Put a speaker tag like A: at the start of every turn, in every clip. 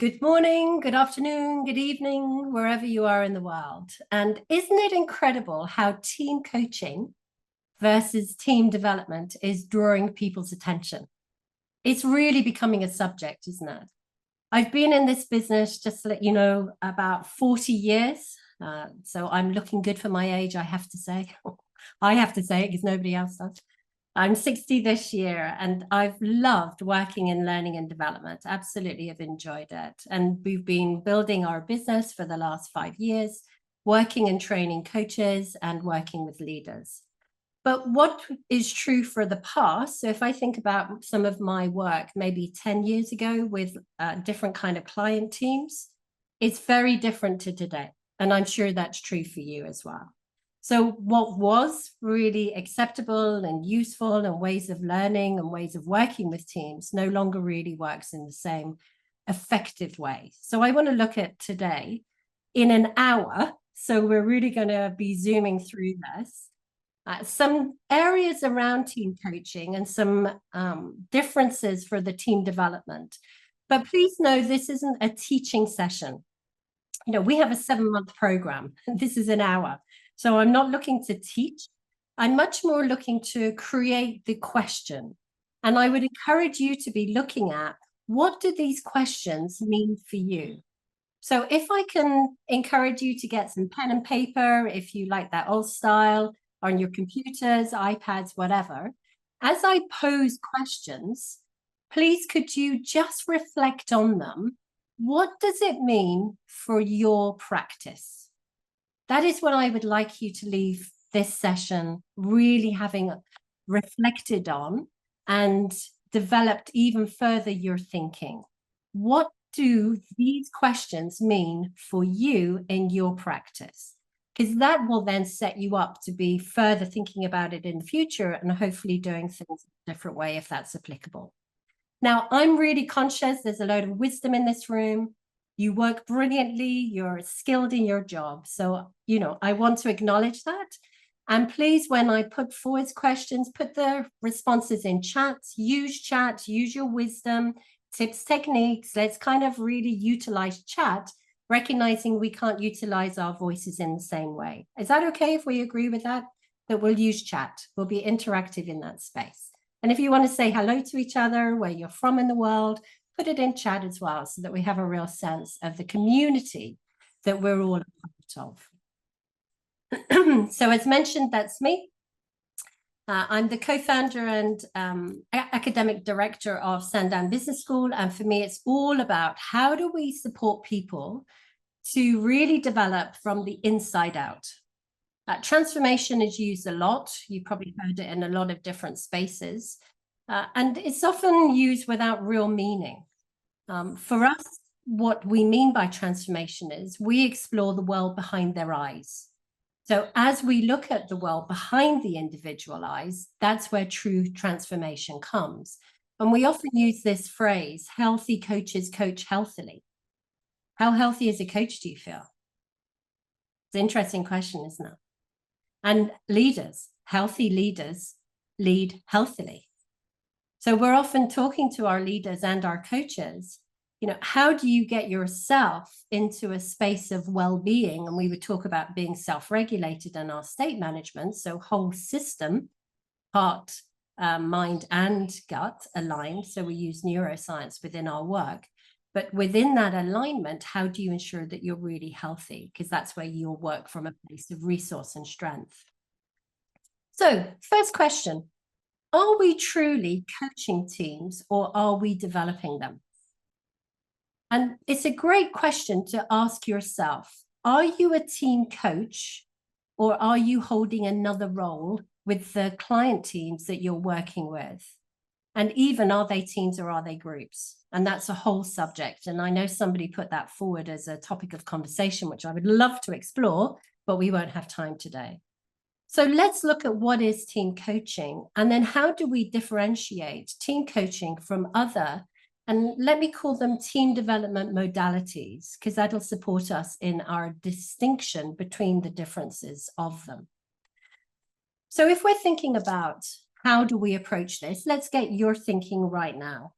A: good morning, good afternoon, good evening, wherever you are in the world. And isn't it incredible how team coaching versus team development is drawing people's attention? It's really becoming a subject, isn't it? I've been in this business, just to let you know, about 40 years. So I'm looking good for my age, I have to say. I have to say it because nobody else does. I'm 60 this year, and I've loved working in learning and development. Absolutely have enjoyed it. And we've been building our business for the last 5 years, working and training coaches and working with leaders. But what is true for the past, so if I think about some of my work maybe 10 years ago with different kind of client teams, it's very different to today. And I'm sure that's true for you as well. So what was really acceptable and useful and ways of learning and ways of working with teams no longer really works in the same effective way. So I want to look at today in an hour. So we're really going to be zooming through this. Some areas around team coaching and some differences for the team development. But please know this isn't a teaching session. You know, we have a 7-month program. This is an hour. So I'm not looking to teach. I'm much more looking to create the question. And I would encourage you to be looking at, what do these questions mean for you? So if I can encourage you to get some pen and paper, if you like that old style, on your computers, iPads, whatever, as I pose questions, please could you just reflect on them? What does it mean for your practice? That is what I would like you to leave this session really having reflected on and developed even further your thinking. What do these questions mean for you in your practice? Because that will then set you up to be further thinking about it in the future and hopefully doing things a different way if that's applicable. Now, I'm really conscious there's a load of wisdom in this room. You work brilliantly, you're skilled in your job. So, you know, I want to acknowledge that. And please, when I put forward questions, put the responses in chat, use your wisdom, tips, techniques. Let's kind of really utilize chat, recognizing we can't utilize our voices in the same way. Is that okay if we agree with that? That we'll use chat, we'll be interactive in that space. And if you want to say hello to each other, where you're from in the world, put it in chat as well, so that we have a real sense of the community that we're all a part of. So as mentioned, that's me. I'm the co-founder and academic director of Sandown Business School. And for me, it's all about how do we support people to really develop from the inside out. Transformation is used a lot. You probably heard it in a lot of different spaces. And it's often used without real meaning. For us, what we mean by transformation is we explore the world behind their eyes. So as we look at the world behind the individual eyes, that's where true transformation comes. And we often use this phrase, healthy coaches coach healthily. How healthy as a coach do you feel? It's an interesting question, isn't it? And leaders, healthy leaders lead healthily. So we're often talking to our leaders and our coaches, you know, how do you get yourself into a space of well-being? And we would talk about being self-regulated in our state management. So whole system, heart, mind, and gut aligned. So we use neuroscience within our work. But within that alignment, how do you ensure that you're really healthy? Because that's where you'll work from a place of resource and strength. So first question, are we truly coaching teams or are we developing them? And it's a great question to ask yourself. Are you a team coach or are you holding another role with the client teams that you're working with? And even, are they teams or are they groups? And that's a whole subject. And I know somebody put that forward as a topic of conversation, which I would love to explore, but we won't have time today. So let's look at what is team coaching, and then how do we differentiate team coaching from other, and let me call them team development modalities, because that'll support us in our distinction between the differences of them. So if we're thinking about how do we approach this, let's get your thinking right now.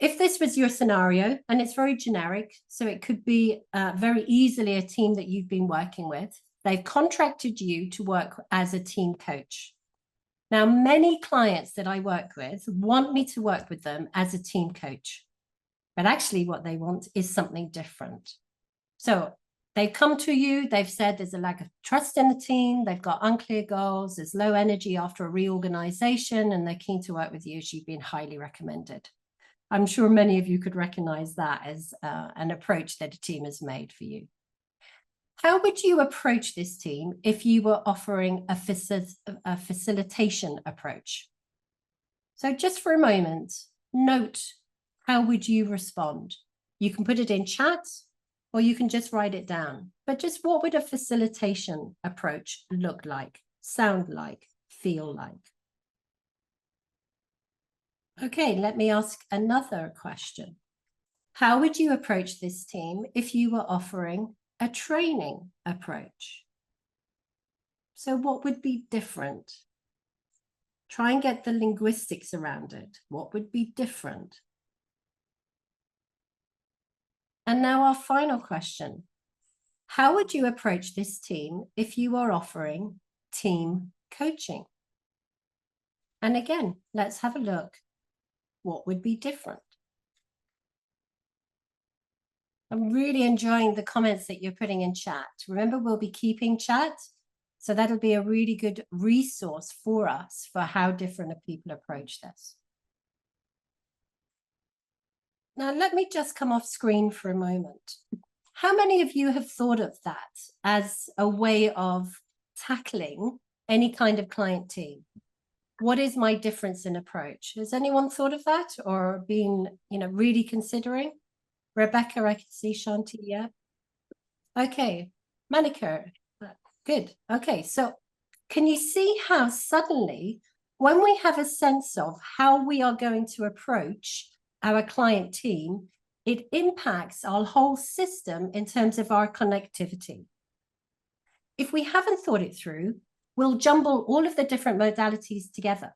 A: if this was your scenario, and it's very generic, so it could be very easily a team that you've been working with, they've contracted you to work as a team coach. Now, many clients that I work with want me to work with them as a team coach, but actually what they want is something different. So they've come to you, they've said there's a lack of trust in the team, they've got unclear goals, there's low energy after a reorganization, and they're keen to work with you as you've been highly recommended. I'm sure many of you could recognize that as an approach that a team has made for you. How would you approach this team if you were offering a facilitation approach? So just for a moment, note, how would you respond? You can put it in chat or you can just write it down. But just what would a facilitation approach look like, sound like, feel like? Okay, let me ask another question. How would you approach this team if you were offering a training approach? So what would be different? Try and get the linguistics around it. What would be different? And now our final question. How would you approach this team if you are offering team coaching? And again, let's have a look. What would be different? I'm really enjoying the comments that you're putting in chat. Remember, we'll be keeping chat. So that'll be a really good resource for us for how different people approach this. Now, let me just come off screen for a moment. How many of you have thought of that as a way of tackling any kind of client team? What is my difference in approach? Has anyone thought of that or been, really considering? Rebecca, I can see Shanti, yeah. Okay, Manika, good. Okay, so can you see how suddenly, when we have a sense of how we are going to approach our client team, it impacts our whole system in terms of our connectivity. If we haven't thought it through, we'll jumble all of the different modalities together.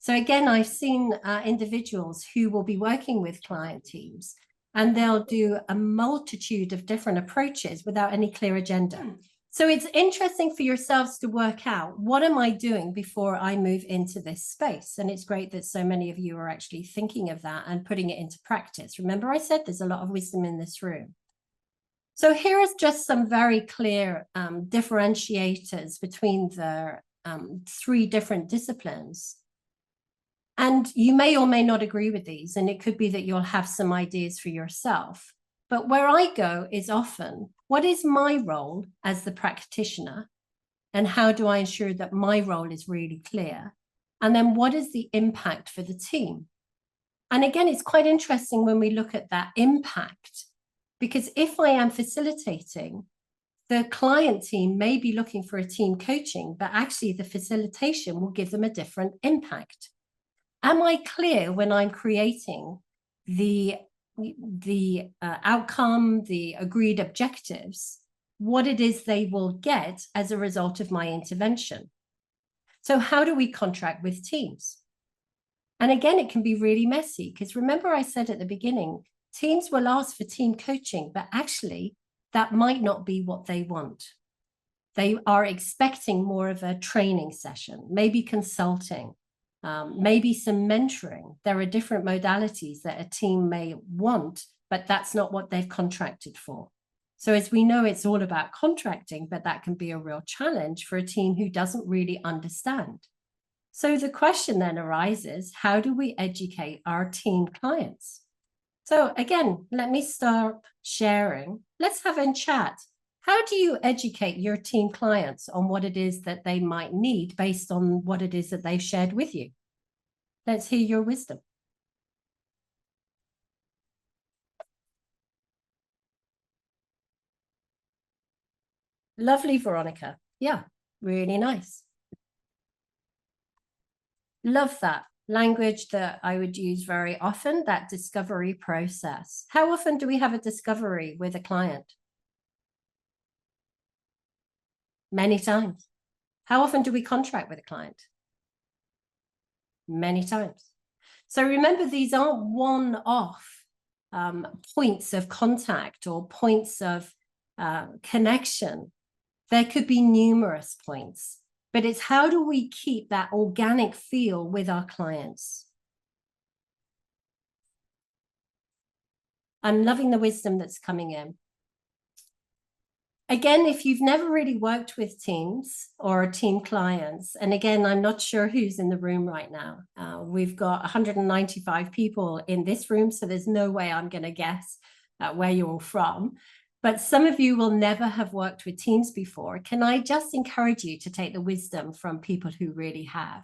A: So again, I've seen individuals who will be working with client teams and they'll do a multitude of different approaches without any clear agenda. So it's interesting for yourselves to work out, what am I doing before I move into this space? And it's great that so many of you are actually thinking of that and putting it into practice. Remember, I said there's a lot of wisdom in this room. So here is just some very clear differentiators between the three different disciplines. And you may or may not agree with these, and it could be that you'll have some ideas for yourself. But where I go is often, what is my role as the practitioner? And how do I ensure that my role is really clear? And then what is the impact for the team? And again, it's quite interesting when we look at that impact, because if I am facilitating, the client team may be looking for a team coaching, but actually the facilitation will give them a different impact. Am I clear when I'm creating the outcome, the agreed objectives, what it is they will get as a result of my intervention? So how do we contract with teams? And again, it can be really messy, because remember I said at the beginning, teams will ask for team coaching, but actually that might not be what they want. They are expecting more of a training session, maybe consulting, maybe some mentoring. There are different modalities that a team may want, but that's not what they've contracted for. So as we know, it's all about contracting, but that can be a real challenge for a team who doesn't really understand. So the question then arises, how do we educate our team clients? So again, let me start sharing. Let's have a chat. How do you educate your team clients on what it is that they might need based on what it is that they've shared with you? Let's hear your wisdom. Lovely, Veronica. Yeah, really nice. Love that language that I would use very often, that discovery process. How often do we have a discovery with a client? Many times. How often do we contract with a client? Many times. So remember, these aren't one-off points of contact or points of connection. There could be numerous points, but it's how do we keep that organic feel with our clients? I'm loving the wisdom that's coming in. Again, if you've never really worked with teams or team clients, and again, I'm not sure who's in the room right now. We've got 195 people in this room, so there's no way I'm going to guess where you're all from. But some of you will never have worked with teams before. Can I just encourage you to take the wisdom from people who really have?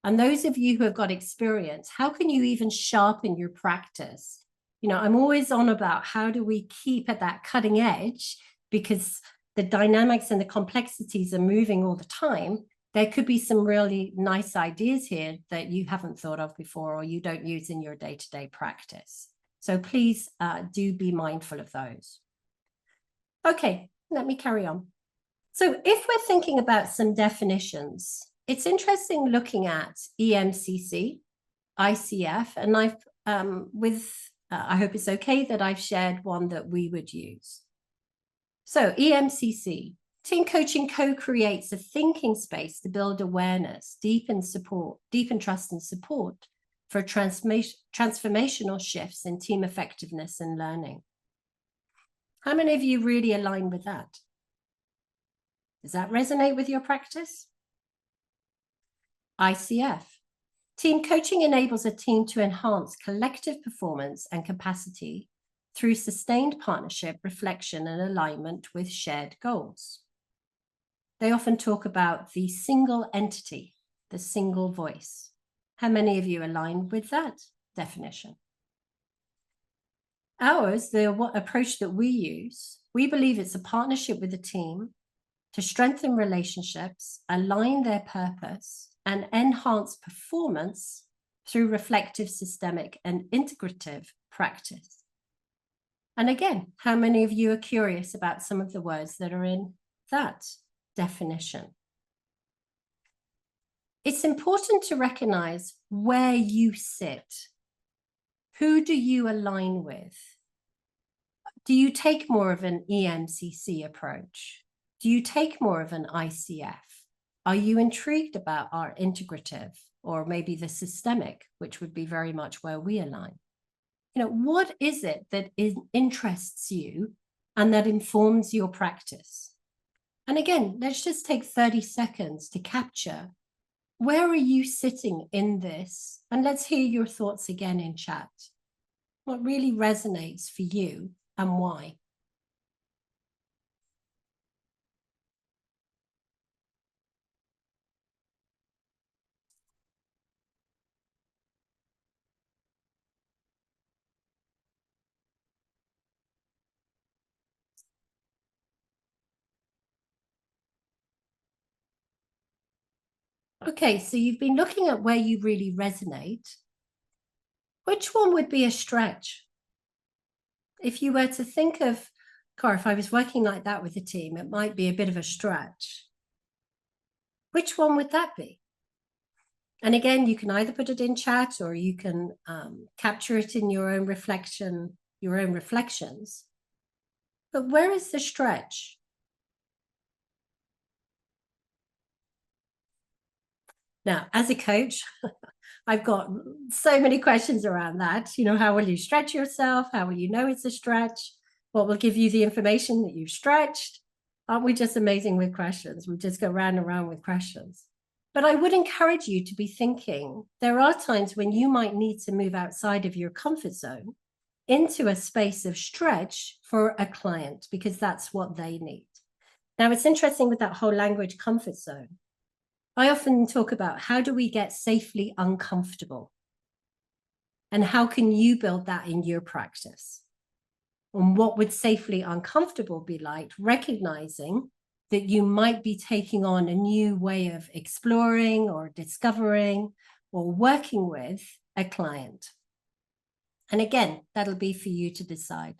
A: And those of you who have got experience, how can you even sharpen your practice? You know, I'm always on about how do we keep at that cutting edge, because the dynamics and the complexities are moving all the time. There could be some really nice ideas here that you haven't thought of before or you don't use in your day-to-day practice. So please do be mindful of those. Okay, let me carry on. So if we're thinking about some definitions, it's interesting looking at EMCC, ICF, and I hope it's okay that I've shared one that we would use. So EMCC, team coaching co-creates a thinking space to build awareness, deepen trust and support for transformational shifts in team effectiveness and learning. How many of you really align with that? Does that resonate with your practice? ICF, team coaching enables a team to enhance collective performance and capacity through sustained partnership, reflection, and alignment with shared goals. They often talk about the single entity, the single voice. How many of you align with that definition? Ours, the approach that we use, we believe it's a partnership with the team to strengthen relationships, align their purpose, and enhance performance through reflective, systemic, and integrative practice. And again, how many of you are curious about some of the words that are in that definition? It's important to recognize where you sit. Who do you align with? Do you take more of an EMCC approach? Do you take more of an ICF? Are you intrigued about our integrative or maybe the systemic, which would be very much where we align? You know, what is it that interests you and that informs your practice? And again, let's just take 30 seconds to capture where are you sitting in this? And let's hear your thoughts again in chat. What really resonates for you and why? Okay, so you've been looking at where you really resonate. Which one would be a stretch? If you were to think of, God, if I was working like that with a team, it might be a bit of a stretch. Which one would that be? And again, you can either put it in chat or you can capture it in your own reflection, your own reflections. But where is the stretch? Now, as a coach, I've got so many questions around that. You know, how will you stretch yourself? How will you know it's a stretch? What will give you the information that you've stretched? Aren't we just amazing with questions? We just go round and round with questions. But I would encourage you to be thinking, there are times when you might need to move outside of your comfort zone into a space of stretch for a client, because that's what they need. Now, it's interesting with that whole language comfort zone. I often talk about how do we get safely uncomfortable? And how can you build that in your practice? And what would safely uncomfortable be like, recognizing that you might be taking on a new way of exploring or discovering or working with a client. And again, that'll be for you to decide.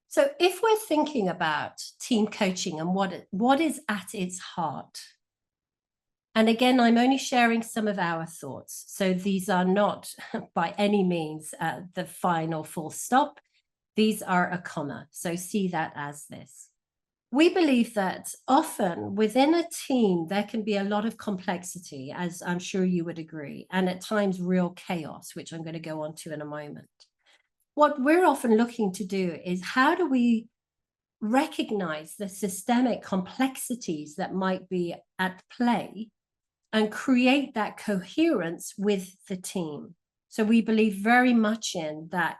A: So if we're thinking about team coaching and what is at its heart, And again, I'm only sharing some of our thoughts. So these are not by any means the final full stop. These are a comma. So see that as this. We believe that often within a team, there can be a lot of complexity, as I'm sure you would agree, and at times real chaos, which I'm going to go on to in a moment. What we're often looking to do is how do we recognize the systemic complexities that might be at play and create that coherence with the team. So we believe very much in that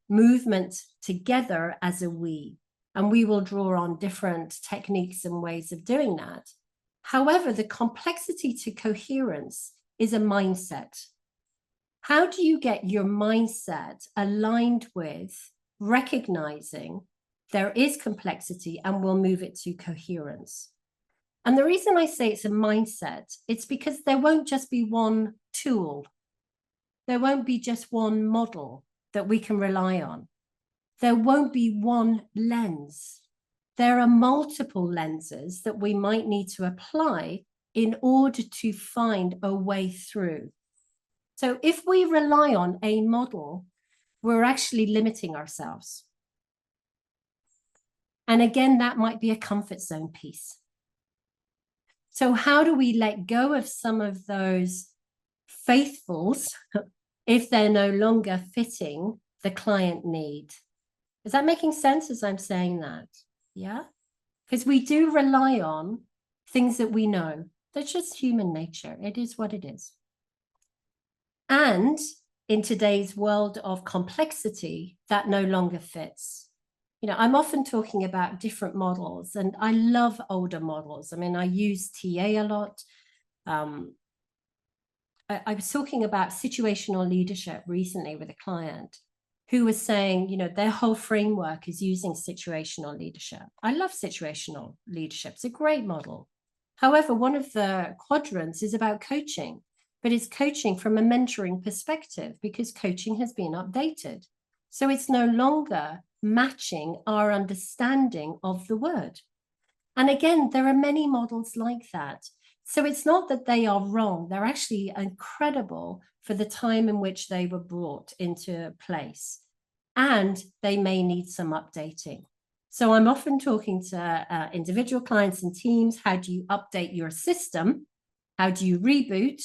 A: movement together as a we, and we will draw on different techniques and ways of doing that. However, the complexity to coherence is a mindset. How do you get your mindset aligned with recognizing there is complexity and we'll move it to coherence? And the reason I say it's a mindset, it's because there won't just be one tool. There won't be just one model that we can rely on. There won't be one lens. There are multiple lenses that we might need to apply in order to find a way through. So if we rely on a model, we're actually limiting ourselves. And again, that might be a comfort zone piece. So how do we let go of some of those faithfuls if they're no longer fitting the client need? Is that making sense as I'm saying that? Yeah? Because we do rely on things that we know. That's just human nature. It is what it is. And in today's world of complexity, that no longer fits. You know, I'm often talking about different models, and I love older models. I mean, I use TA a lot. I was talking about situational leadership recently with a client who was saying, you know, their whole framework is using situational leadership. I love situational leadership. It's a great model. However, one of the quadrants is about coaching, but it's coaching from a mentoring perspective because coaching has been updated. So it's no longer matching our understanding of the word. And again, there are many models like that. So it's not that they are wrong. They're actually incredible for the time in which they were brought into place. And they may need some updating. So I'm often talking to individual clients and teams. How do you update your system? How do you reboot?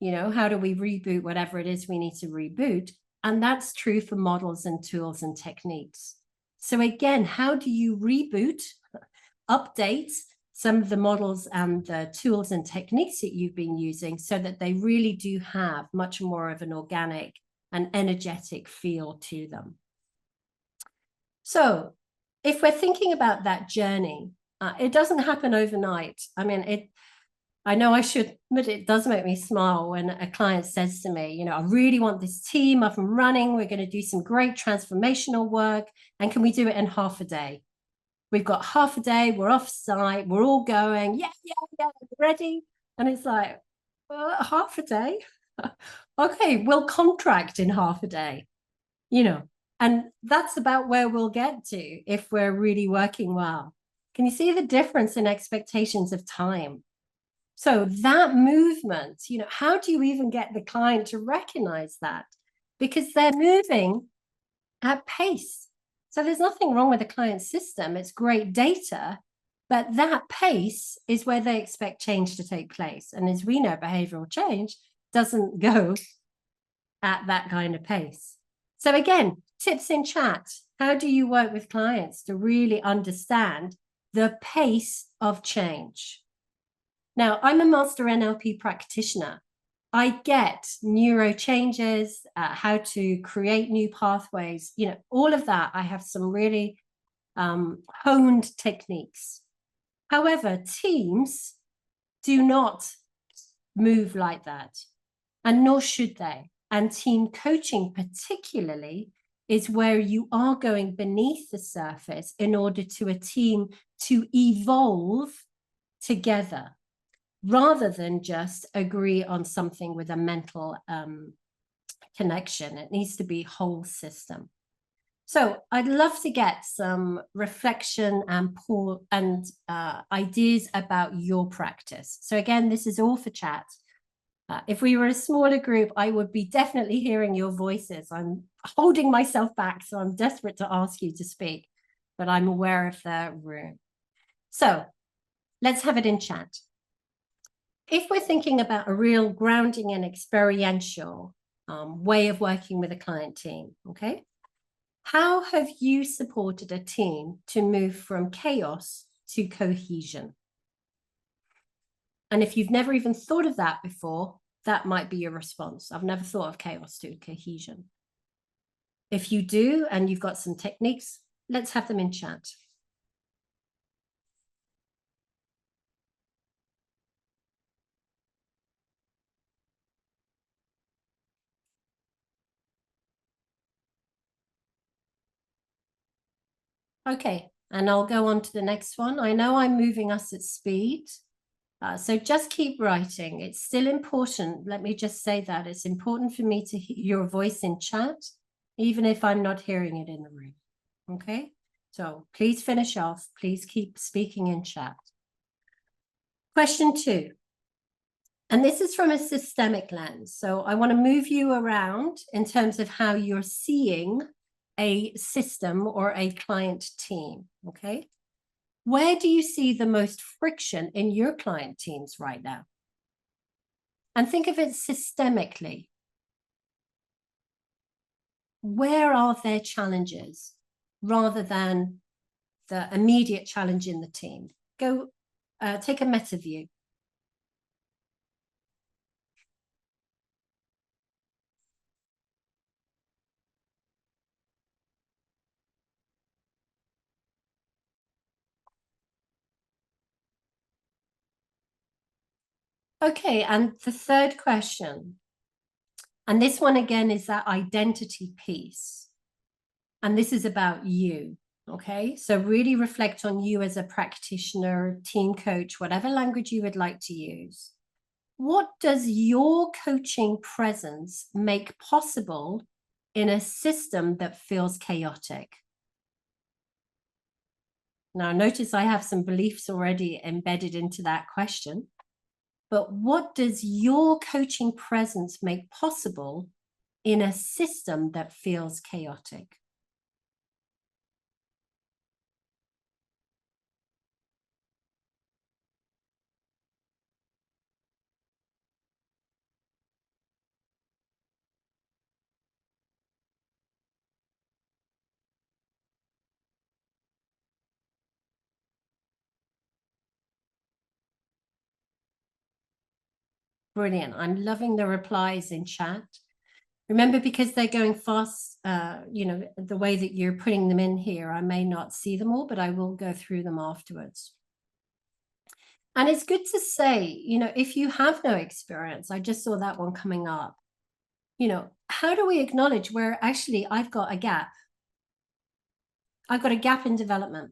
A: You know, how do we reboot whatever it is we need to reboot? And that's true for models and tools and techniques. So again, how do you reboot, update some of the models and the tools and techniques that you've been using so that they really do have much more of an organic and energetic feel to them? So if we're thinking about that journey, it doesn't happen overnight. I mean, I know I should, but it does make me smile when a client says to me, you know, I really want this team up and running. We're going to do some great transformational work. And can we do it in half a day? We've got half a day. We're off site. We're all going, yeah, ready. And it's like, well, half a day. Okay, we'll contract in half a day, you know, and that's about where we'll get to if we're really working well. Can you see the difference in expectations of time? So that movement, you know, how do you even get the client to recognize that? Because they're moving at pace. So there's nothing wrong with the client system. It's great data, but that pace is where they expect change to take place. And as we know, behavioral change doesn't go at that kind of pace. So again, tips in chat. How do you work with clients to really understand the pace of change? Now, I'm a master NLP practitioner. I get neuro changes, how to create new pathways, you know, all of that. I have some really honed techniques. However, teams do not move like that, and nor should they. And team coaching particularly is where you are going beneath the surface in order to a team to evolve together, rather than just agree on something with a mental connection. It needs to be whole system. So I'd love to get some reflection and ideas about your practice. So again, this is all for chat. If we were a smaller group, I would be definitely hearing your voices. I'm holding myself back, so I'm desperate to ask you to speak, but I'm aware of the room. So let's have it in chat. If we're thinking about a real grounding and experiential way of working with a client team, okay? How have you supported a team to move from chaos to cohesion? And if you've never even thought of that before, that might be your response. I've never thought of chaos to cohesion. If you do, and you've got some techniques, let's have them in chat. Okay, and I'll go on to the next one. I know I'm moving us at speed, so just keep writing. It's still important. Let me just say that it's important for me to hear your voice in chat, even if I'm not hearing it in the room. Okay, so please finish off. Please keep speaking in chat. Question 2. And this is from a systemic lens. So I want to move you around in terms of how you're seeing a system or a client team, okay? Where do you see the most friction in your client teams right now? And think of it systemically. Where are their challenges rather than the immediate challenge in the team? Go take a meta view. Okay, and the third question, and this one again is that identity piece. And this is about you, okay? So really reflect on you as a practitioner, team coach, whatever language you would like to use. What does your coaching presence make possible in a system that feels chaotic? Now, notice I have some beliefs already embedded into that question. But what does your coaching presence make possible in a system that feels chaotic? Brilliant. I'm loving the replies in chat. Remember, because they're going fast, the way that you're putting them in here, I may not see them all, but I will go through them afterwards. And it's good to say, if you have no experience, I just saw that one coming up, how do we acknowledge where actually I've got a gap? I've got a gap in development.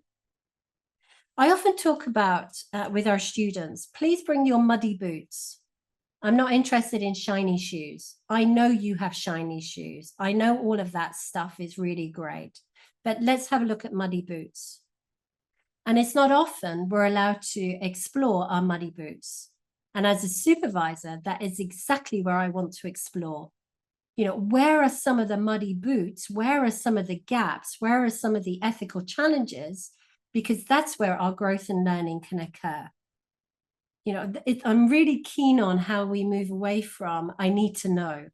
A: I often talk about with our students, please bring your muddy boots. I'm not interested in shiny shoes. I know you have shiny shoes. I know all of that stuff is really great, but let's have a look at muddy boots. And it's not often we're allowed to explore our muddy boots. And as a supervisor, that is exactly where I want to explore. Where are some of the muddy boots? Where are some of the gaps? Where are some of the ethical challenges? Because that's where our growth and learning can occur. I'm really keen on how we move away from I need to know.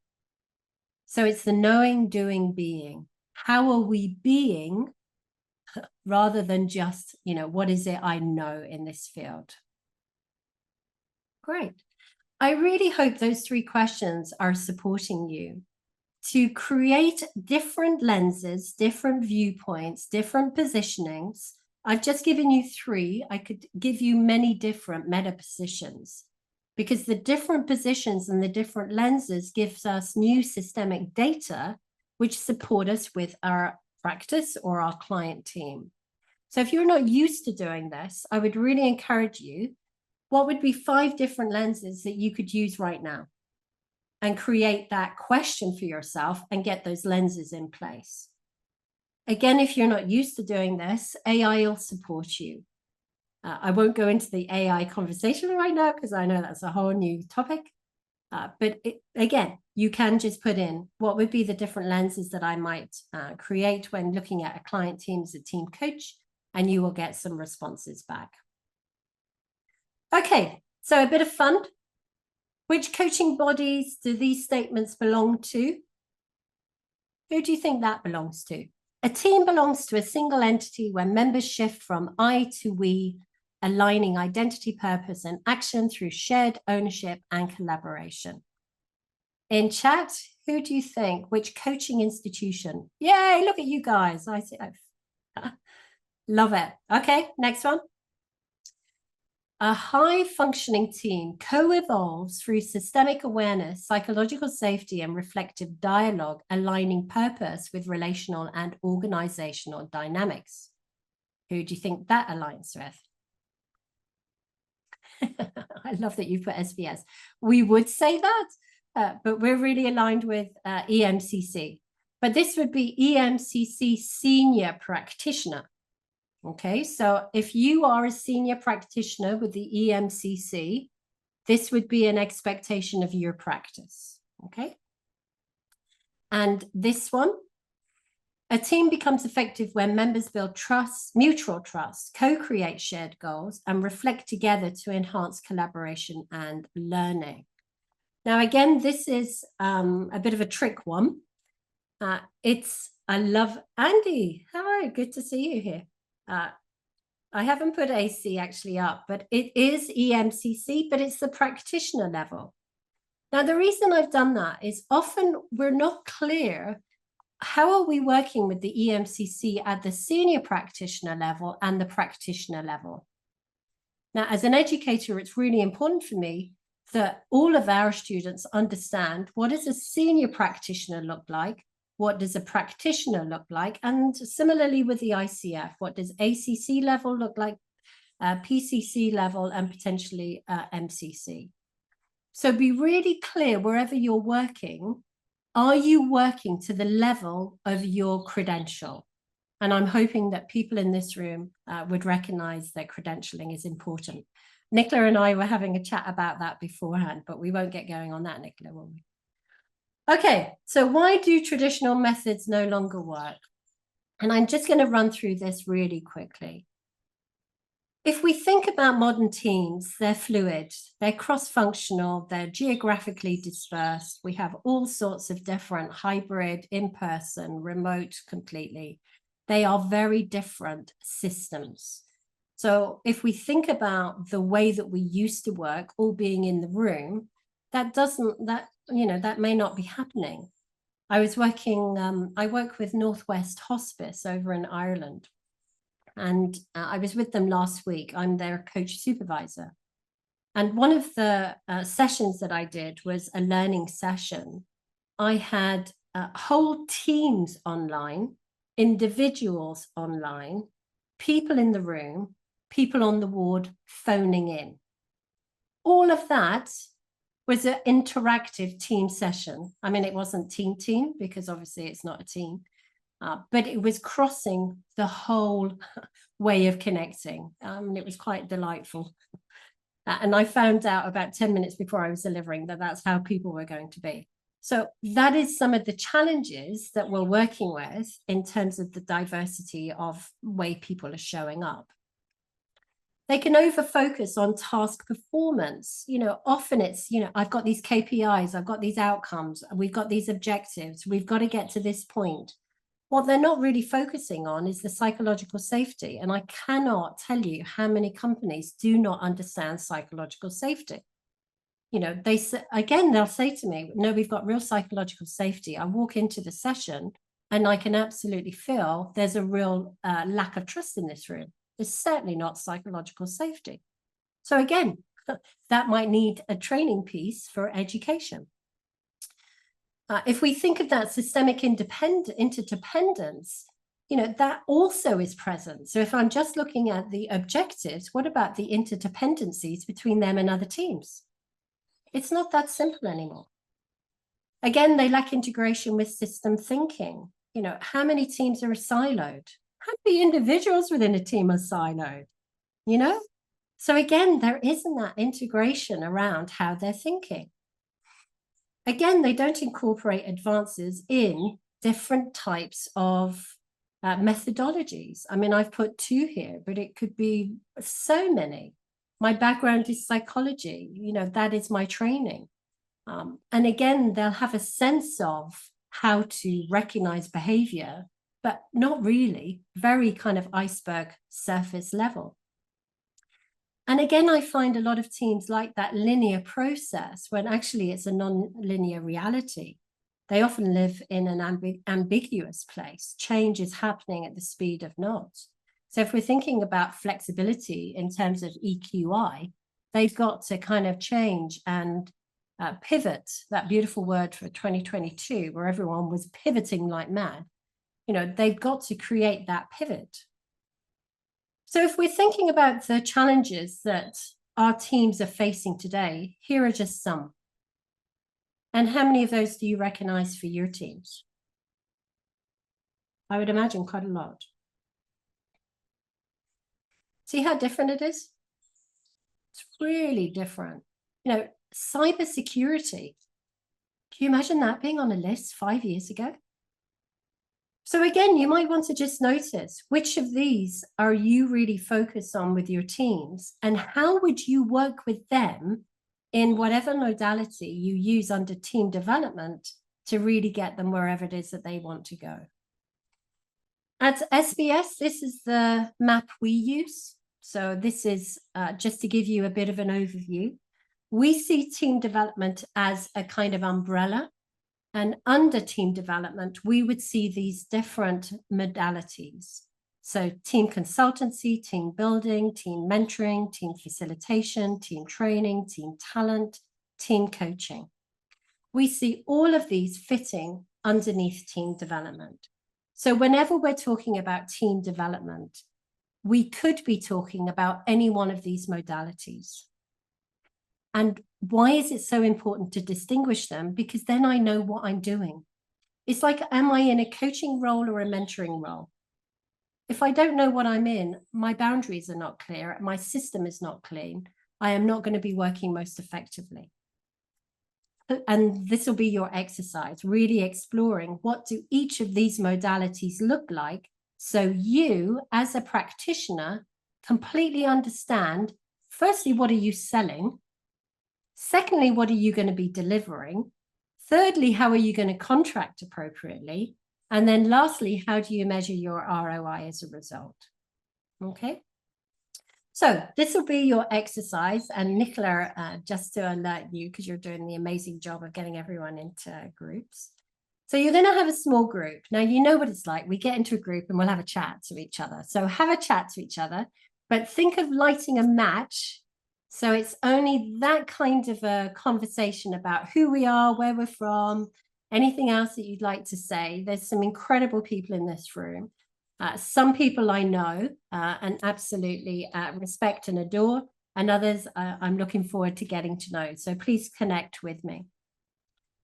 A: So it's the knowing, doing, being. How are we being rather than just, what is it I know in this field? Great. I really hope those 3 questions are supporting you to create different lenses, different viewpoints, different positionings. I've just given you 3. I could give you many different meta positions because the different positions and the different lenses gives us new systemic data which support us with our practice or our client team. So if you're not used to doing this, I would really encourage you, what would be 5 different lenses that you could use right now? And create that question for yourself and get those lenses in place. Again, if you're not used to doing this, AI will support you. I won't go into the AI conversation right now because I know that's a whole new topic. But again, you can just put in what would be the different lenses that I might create when looking at a client team as a team coach, and you will get some responses back. Okay, so a bit of fun. Which coaching bodies do these statements belong to? Who do you think that belongs to? A team belongs to a single entity where members shift from I to we, aligning identity, purpose, and action through shared ownership and collaboration. In chat, who do you think, which coaching institution? Yay, look at you guys. I see. Love it. Okay, next one. A high-functioning team co-evolves through systemic awareness, psychological safety, and reflective dialogue, aligning purpose with relational and organizational dynamics. Who do you think that aligns with? I love that you put SBS. We would say that, but we're really aligned with EMCC. But this would be EMCC Senior Practitioner. Okay, so if you are a senior practitioner with the EMCC, this would be an expectation of your practice. Okay. And this one, a team becomes effective when members build trust, mutual trust, co-create shared goals, and reflect together to enhance collaboration and learning. Now, again, this is a bit of a trick one. I love Andy. Hi, good to see you here. I haven't put AC actually up, but it is EMCC, but it's the practitioner level. Now, the reason I've done that is often we're not clear how are we working with the EMCC at the senior practitioner level and the practitioner level. Now, as an educator, it's really important for me that all of our students understand what does a senior practitioner look like, what does a practitioner look like? And similarly with the ICF, what does ACC level look like, PCC level, and potentially MCC? So be really clear wherever you're working, are you working to the level of your credential? And I'm hoping that people in this room would recognize that credentialing is important. Nicola and I were having a chat about that beforehand, but we won't get going on that, Nicola, will we? Okay, so why do traditional methods no longer work? And I'm just going to run through this really quickly. If we think about modern teams, they're fluid, they're cross-functional, they're geographically dispersed. We have all sorts of different hybrid, in-person, remote, completely. They are very different systems. So if we think about the way that we used to work, all being in the room, that may not be happening. I work with Northwest Hospice over in Ireland, and I was with them last week. I'm their coach supervisor. And one of the sessions that I did was a learning session. I had whole teams online, individuals online, people in the room, people on the ward phoning in. All of that was an interactive team session. I mean, it wasn't team because obviously it's not a team, but it was crossing the whole way of connecting. It was quite delightful. And I found out about 10 minutes before I was delivering that that's how people were going to be. So that is some of the challenges that we're working with in terms of the diversity of way people are showing up. They can over-focus on task performance. Often it's, I've got these KPIs, I've got these outcomes, we've got these objectives, we've got to get to this point. What they're not really focusing on is the psychological safety. And I cannot tell you how many companies do not understand psychological safety. They'll say to me, no, we've got real psychological safety. I walk into the session and I can absolutely feel there's a real lack of trust in this room. It's certainly not psychological safety. So again, that might need a training piece for education. If we think of that systemic interdependence, that also is present. So if I'm just looking at the objectives, what about the interdependencies between them and other teams? It's not that simple anymore. Again, they lack integration with system thinking. You know, how many teams are siloed? How many individuals within a team are siloed? You know? So again, there isn't that integration around how they're thinking. Again, they don't incorporate advances in different types of methodologies. I mean, I've put 2 here, but it could be so many. My background is psychology. You know, that is my training. And again, they'll have a sense of how to recognize behavior, but not really, very kind of iceberg surface level. And again, I find a lot of teams like that linear process when actually it's a non-linear reality. They often live in an ambiguous place. Change is happening at the speed of knots. So if we're thinking about flexibility in terms of EQI, they've got to kind of change and pivot, that beautiful word for 2022, where everyone was pivoting like mad. You know, they've got to create that pivot. So if we're thinking about the challenges that our teams are facing today, here are just some. And how many of those do you recognize for your teams? I would imagine quite a lot. See how different it is? It's really different. You know, cybersecurity. Can you imagine that being on a list 5 years ago? So again, you might want to just notice which of these are you really focused on with your teams, and how would you work with them in whatever modality you use under team development to really get them wherever it is that they want to go. At SBS, this is the map we use. So this is just to give you a bit of an overview. We see team development as a kind of umbrella. And under team development, we would see these different modalities. So team consultancy, team building, team mentoring, team facilitation, team training, team talent, team coaching. We see all of these fitting underneath team development. So whenever we're talking about team development, we could be talking about any one of these modalities. And why is it so important to distinguish them? Because then I know what I'm doing. It's like, am I in a coaching role or a mentoring role? If I don't know what I'm in, my boundaries are not clear, my system is not clean, I am not going to be working most effectively. And this will be your exercise, really exploring what do each of these modalities look like, so you, as a practitioner, completely understand, firstly, what are you selling? Secondly, what are you going to be delivering? Thirdly, how are you going to contract appropriately? And then lastly, how do you measure your ROI as a result? Okay. So this will be your exercise. And Nicola, just to alert you, because you're doing the amazing job of getting everyone into groups. So you're going to have a small group. Now, you know what it's like. We get into a group and we'll have a chat to each other. So have a chat to each other, but think of lighting a match. So it's only that kind of a conversation about who we are, where we're from, anything else that you'd like to say. There's some incredible people in this room. Some people I know and absolutely respect and adore, and others I'm looking forward to getting to know. So please connect with me.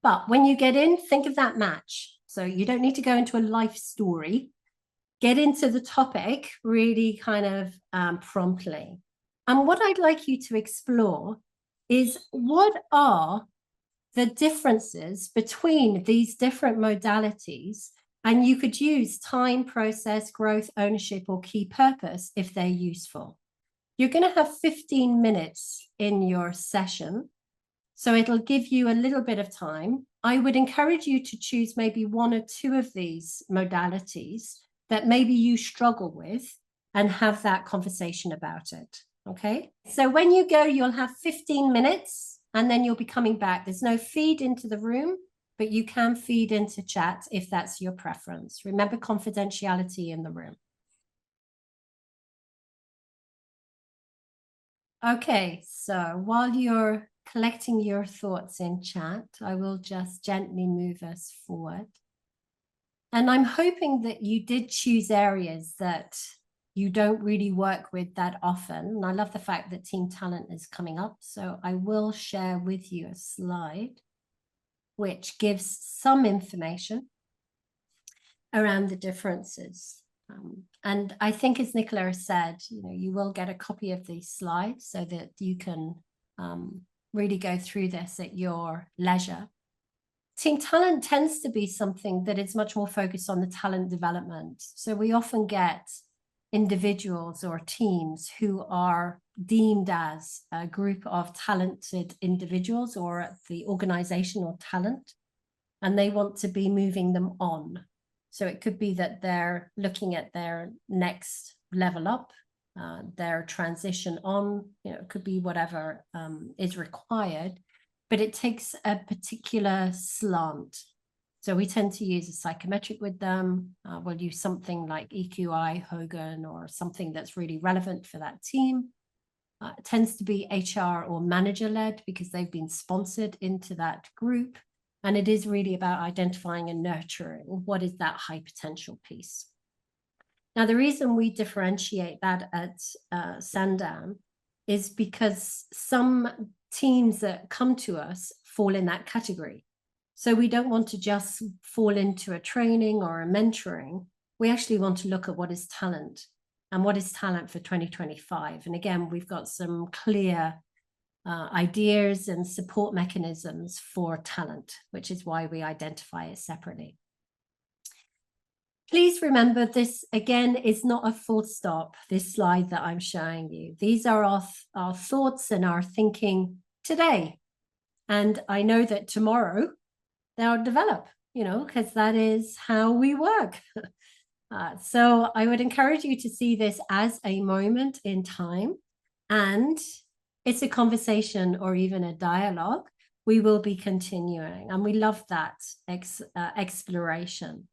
A: But when you get in, think of that match. So you don't need to go into a life story. Get into the topic really kind of promptly. And what I'd like you to explore is, what are the differences between these different modalities? And you could use time, process, growth, ownership, or key purpose if they're useful. You're going to have 15 minutes in your session, so it'll give you a little bit of time. I would encourage you to choose maybe 1 or 2 of these modalities that maybe you struggle with and have that conversation about it. Okay, so when you go, you'll have 15 minutes and then you'll be coming back. There's no feed into the room, but you can feed into chat if that's your preference. Remember confidentiality in the room. Okay, so while you're collecting your thoughts in chat, I will just gently move us forward. And I'm hoping that you did choose areas that you don't really work with that often. And I love the fact that team talent is coming up. So I will share with you a slide which gives some information. around the differences. And I think, as Nicola said, you will get a copy of these slides so that you can really go through this at your leisure. Team talent tends to be something that is much more focused on the talent development. So we often get individuals or teams who are deemed as a group of talented individuals or the organizational talent, and they want to be moving them on. So it could be that they're looking at their next level up, their transition on, it could be whatever is required, but it takes a particular slant. So we tend to use a psychometric with them. We'll use something like EQI, Hogan, or something that's really relevant for that team. It tends to be HR or manager-led because they've been sponsored into that group. And it is really about identifying and nurturing what is that high potential piece. Now, the reason we differentiate that at Sandown is because some teams that come to us fall in that category. So we don't want to just fall into a training or a mentoring. We actually want to look at what is talent and what is talent for 2025. And again, we've got some clear ideas and support mechanisms for talent, which is why we identify it separately. Please remember, this again is not a full stop, this slide that I'm showing you. These are our thoughts and our thinking today. And I know that tomorrow they'll develop, because that is how we work. So I would encourage you to see this as a moment in time, and it's a conversation or even a dialogue we will be continuing. And we love that exploration.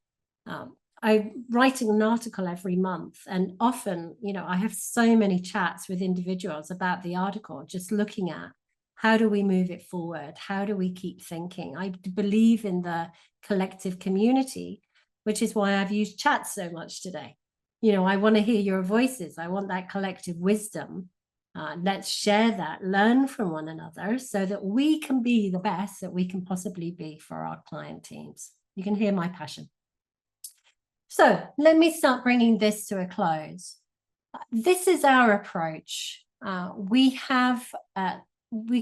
A: I'm writing an article every month, and often, I have so many chats with individuals about the article, just looking at how do we move it forward? How do we keep thinking? I believe in the collective community, which is why I've used chat so much today. I want to hear your voices. I want that collective wisdom. Let's share that, learn from one another so that we can be the best that we can possibly be for our client teams. You can hear my passion. So let me start bringing this to a close. This is our approach. We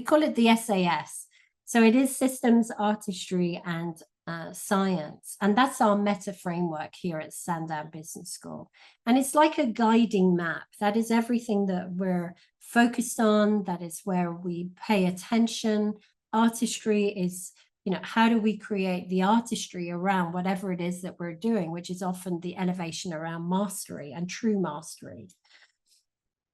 A: call it the SAS. So it is systems, artistry, and science. And that's our meta framework here at Sandown Business School. And it's like a guiding map. That is everything that we're focused on. That is where we pay attention. Artistry is, how do we create the artistry around whatever it is that we're doing, which is often the elevation around mastery and true mastery.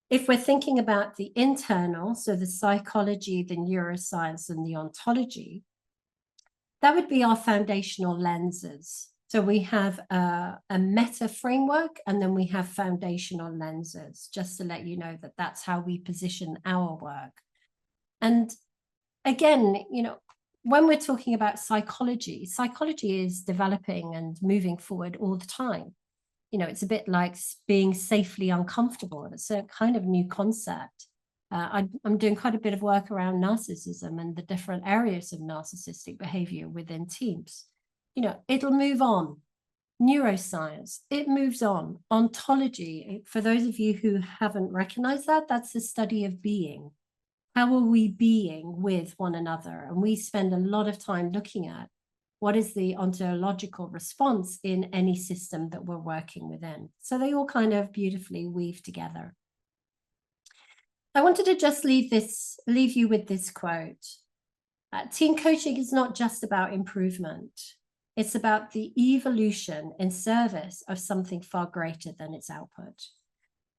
A: If we're thinking about the internal, so the psychology, the neuroscience, and the ontology, that would be our foundational lenses. So we have a meta framework, and then we have foundational lenses, just to let you know that that's how we position our work. And again, when we're talking about psychology is developing and moving forward all the time. It's a bit like being safely uncomfortable. It's a kind of new concept. I'm doing quite a bit of work around narcissism and the different areas of narcissistic behavior within teams. It'll move on. Neuroscience, it moves on. Ontology, for those of you who haven't recognized that, that's the study of being. How are we being with one another? And we spend a lot of time looking at what is the ontological response in any system that we're working within. So they all kind of beautifully weave together. I wanted to just leave you with this quote. Team coaching is not just about improvement. It's about the evolution in service of something far greater than its output.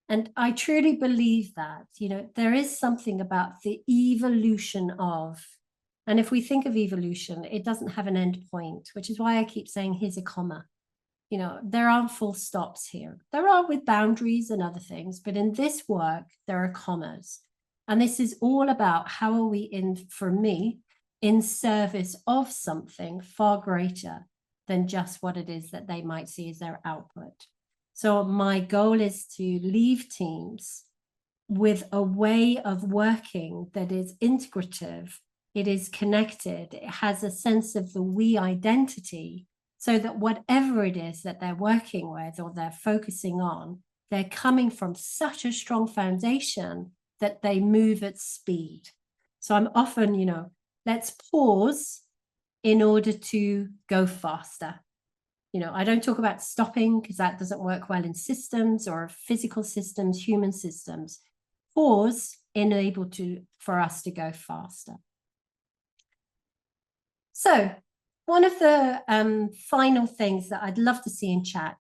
A: And I truly believe that, there is something about the evolution of, and if we think of evolution, it doesn't have an end point, which is why I keep saying, here's a comma. There aren't full stops here. There are with boundaries and other things, but in this work, there are commas. And this is all about how are we for me, in service of something far greater than just what it is that they might see as their output. So my goal is to leave teams with a way of working that is integrative. It is connected. It has a sense of the we identity, so that whatever it is that they're working with or they're focusing on, they're coming from such a strong foundation that they move at speed. So I'm often, let's pause in order to go faster. I don't talk about stopping because that doesn't work well in systems or physical systems, human systems. Pause for us to go faster. So one of the final things that I'd love to see in chat,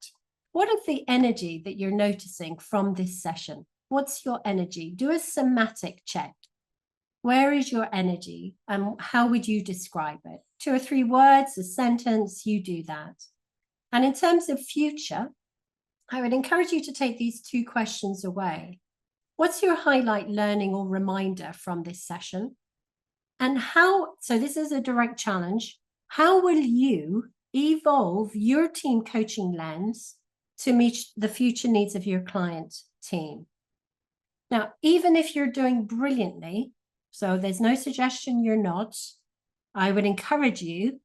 A: what is the energy that you're noticing from this session? What's your energy? Do a somatic check. Where is your energy and how would you describe it? 2 or 3 words, a sentence, you do that. And in terms of future, I would encourage you to take these 2 questions away. What's your highlight learning or reminder from this session? And so this is a direct challenge, how will you evolve your team coaching lens to meet the future needs of your client team? Now, even if you're doing brilliantly, so there's no suggestion you're not, I would encourage you,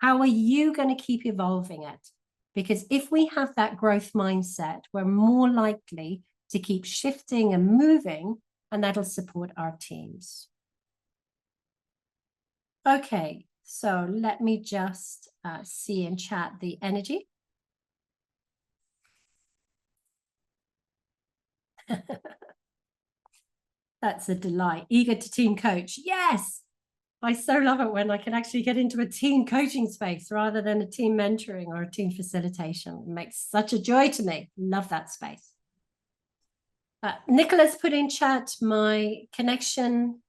A: how are you going to keep evolving it? Because if we have that growth mindset, we're more likely to keep shifting and moving, and that'll support our teams. Okay, so let me just see in chat the energy. That's a delight. Eager to team coach. Yes, I so love it when I can actually get into a team coaching space rather than a team mentoring or a team facilitation. It makes such a joy to me. Love that space. Nicola's put in chat my connection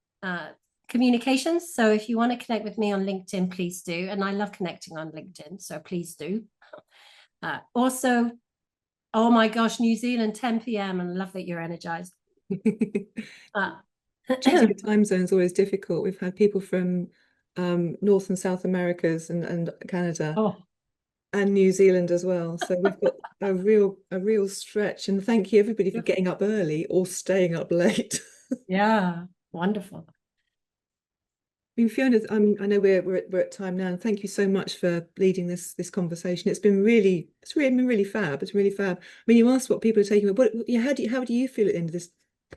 A: communications. So if you want to connect with me on LinkedIn, please do. And I love connecting on LinkedIn, so please do. Also, oh my gosh, New Zealand, 10 p.m. and I love that you're energized.
B: Choosing the time zone is always difficult. We've had people from North and South Americas and Canada and New Zealand as well. So we've got a real stretch. And thank you everybody for getting up early or staying up late.
A: Yeah, wonderful.
B: I mean, Pheona, I know we're at time now, and thank you so much for leading this conversation. It's been really fab. It's really fab. I mean, you asked what people are taking, but how do you feel at the end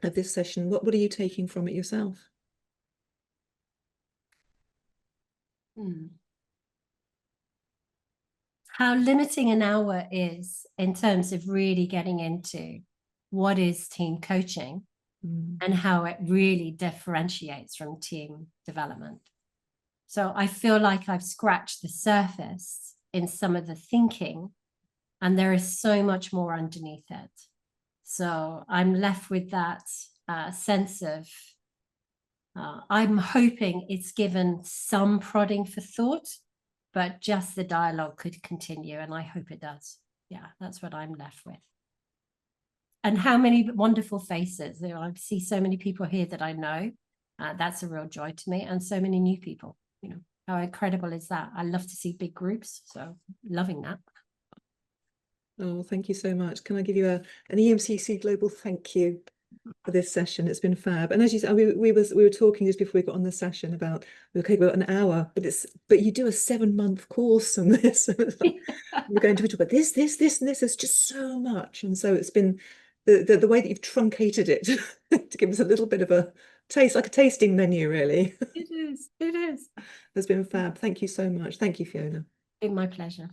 B: of this session? What are you taking from it yourself?
A: How limiting an hour is in terms of really getting into what is team coaching and how it really differentiates from team development. So I feel like I've scratched the surface in some of the thinking, and there is so much more underneath it. So I'm left with that sense of, I'm hoping it's given some prodding for thought, but just the dialogue could continue, and I hope it does. Yeah, that's what I'm left with. And how many wonderful faces. I see so many people here that I know. That's a real joy to me, and so many new people. How incredible is that? I love to see big groups, so loving that.
B: Oh, thank you so much. Can I give you an EMCC global thank you for this session? It's been fab. And as you said, we were talking just before we got on the session about about an hour, but you do a 7-month course on this. We're going to talk about this, and this. There's just so much, and so it's been the way that you've truncated it to give us a little bit of a taste, like a tasting menu, really.
A: It is.
B: It's been fab. Thank you so much. Thank you, Pheona.
A: It's been my pleasure.